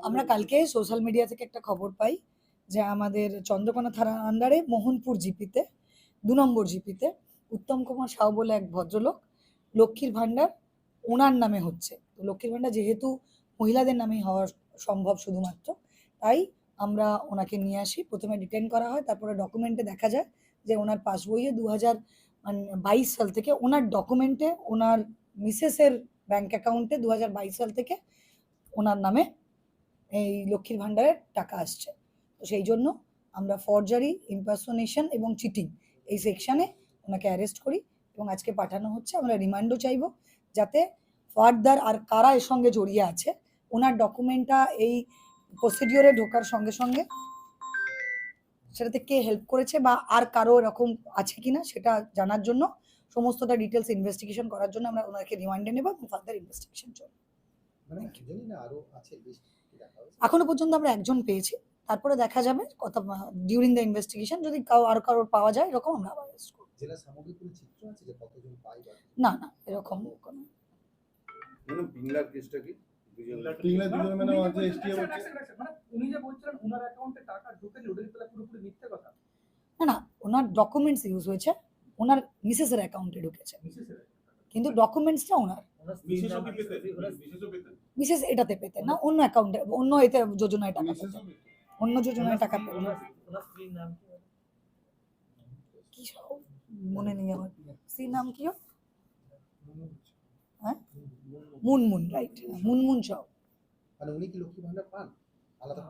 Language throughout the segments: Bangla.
আমরা কালকে সোশ্যাল মিডিয়া থেকে একটা খবর পাই যে আমাদের চন্দ্রকোনা থানার আন্ডারে মোহনপুর জিপিতে 2 নম্বর জিপিতে উত্তম কুমার সাউ বলে এক ভদ্রলোক লক্ষ্মীর ভান্ডার ওনার নামে হচ্ছে। তো লক্ষ্মীর ভান্ডার যেহেতু মহিলাদের নামেই হওয়া সম্ভব শুধুমাত্র, তাই আমরা ওনাকে নিয়ে আসি। প্রথমে ডিটেইন করা হয়, তারপরে ডকুমেন্টে দেখা যায় যে ওনার পাসবইয়ে 2022 সাল থেকে ওনার ডকুমেন্টে ওনার মিসেসের ব্যাংক অ্যাকাউন্টে 2022 সাল থেকে ওনার নামে এই লক্ষ্মীর ভান্ডারের টাকা আসছে। তো সেই জন্য আমরা ফরজারি, ইম্পারসোনেশন এবং চিটিং এই সেকশনে ওনাকে অ্যারেস্ট করি এবং আজকে পাঠানো হচ্ছে। আমরা রিমান্ডও চাইবো যাতে ফার্দার আর কারা এর সঙ্গে জড়িয়ে আছে ওনার ডকুমেন্টটা এই প্রসিডিওরে ঢোকার সঙ্গে সঙ্গে সেটাতে কে হেল্প করেছে বা আর কারো এরকম আছে কিনা সেটা জানার জন্য সমস্তটা ডিটেলস ইনভেস্টিগেশন করার জন্য আমরা ওনাকে রিমান্ডে নেব এবং ফার্দার ইনভেস্টিগেশন চলবে। এখনো পর্যন্ত আমরা একজন পেয়েছি, তারপরে দেখা যাবে কথা ডিউরিং দ্য ইনভেস্টিগেশন যদি আর কারোর পাওয়া যায় এরকম আমরা অ্যারেস্ট করব। জেলা সামগ্রিক কোনো চিত্র আছে যে কতজন পাই বা না না এরকম কোনো পিংলার কেসটা কি পিংলা দুজন মানে আছে এসটিএম হচ্ছে মানে উনি যে বলছিলেন ওনার অ্যাকাউন্টে টাকা ঢুকেছে ওটা কি তাহলে পুরোপুরি মিথ্যে কথা? না না ওনার ডকুমেন্টস ইউজ হয়েছে, ওনার মিসেসের অ্যাকাউন্টে ঢুকেছে মিসেসের কিন্তু ডকুমেন্টসটা ওনার। মিসেস এটাতে পেতেন না, অন্য অ্যাকাউন্টে অন্য এতে যোজনায় টাকা পেতেন, অন্য যোজনায় টাকা পেতেন। কি সব মনে নেই আমার, সি নাম কি ওর? হ্যাঁ মুনমুন, রাইট, মুনমুন সাউ। মানে উনি কি লক্ষ্মী ভান্ডার পান আলাদা?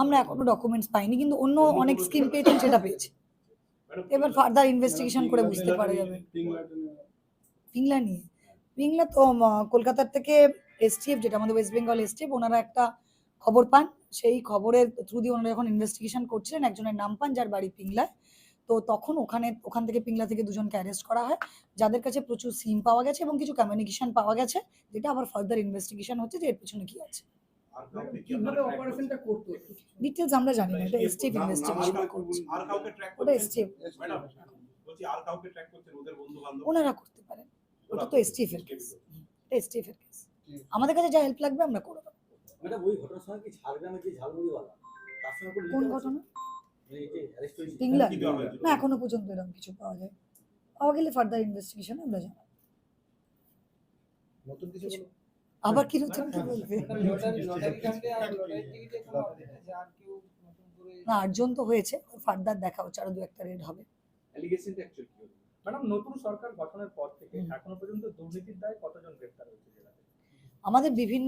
আমরা এখনো ডকুমেন্টস পাইনি কিন্তু অন্য অনেক স্কিম পেয়েছেন সেটা পেয়েছি। এবার ফার্দার ইনভেস্টিগেশন করে বুঝতে পারা যাবে। পিংলা নিয়ে পিংলা তো কলকাতার থেকে এসটিএফ, যেটা আমাদের ওয়েস্ট বেঙ্গল এসটিএফ, ওনারা একটা খবর পান, সেই খবরের থ্রু দিয়ে ওনারা যখন ইনভেস্টিগেশন করছিলেন একজনের নাম পান যার বাড়ি পিংলায়। তো তখন ওখান থেকে পিংলা থেকে দুজনকে অ্যারেস্ট করা হয়, যাদের কাছে প্রচুর সিম পাওয়া গেছে এবং কিছু কমিউনিকেশন পাওয়া গেছে, যেটা আবার ফার্দার ইনভেস্টিগেশন হচ্ছে যে এর পিছনে কি আছে। কিভাবে অপারেশনটা করতে? ডিটেলস আমরা জানি না, এটা এসটিএফ ইনভেস্টিগেশন করছে। আর কাউকে ট্র্যাক ওটা এসটিএফ ম্যাডাম বলছি আর কাউকে ট্র্যাক করছেন ওদের বন্ধু বান্ধব? ওনারা করতে পারেন, ওটা তো এসটিএফ এর কেস, এটা এসটিএফ এর কেস। আমাদের কাছে যা হেল্প লাগবে আমরা করে দেবো। ম্যাডাম ওই ঘটনার সময় কি ঝাড়গ্রামে যে ঝালমুড়িওয়ালা তার সঙ্গে কোনো কোন link আছে? ঘটনা? মানে এই যে arrest হয়েছে। পিংলা? কি দেওয়া হয়েছিল? না এখনো পর্যন্ত এরকম কিছু পাওয়া যায়, পাওয়া গেলে ফার্দার ইনভেস্টিগেশন আমরা জানাবো। নতুন কিছু বলো? আবার কি নতুন কি বলবে? না 8 জন তো হয়েছে, ফার্দার দেখা হচ্ছে, আরো 2-1টা রেড হবে। অ্যালিগেশনটা অ্যাকচুয়ালি কি হলো? ম্যাডাম নতুন সরকার গঠনের পর থেকে এখনো পর্যন্ত দুর্নীতির দায়ে কতজন গ্রেফতার হয়েছে জেলাতে? আমাদের বিভিন্ন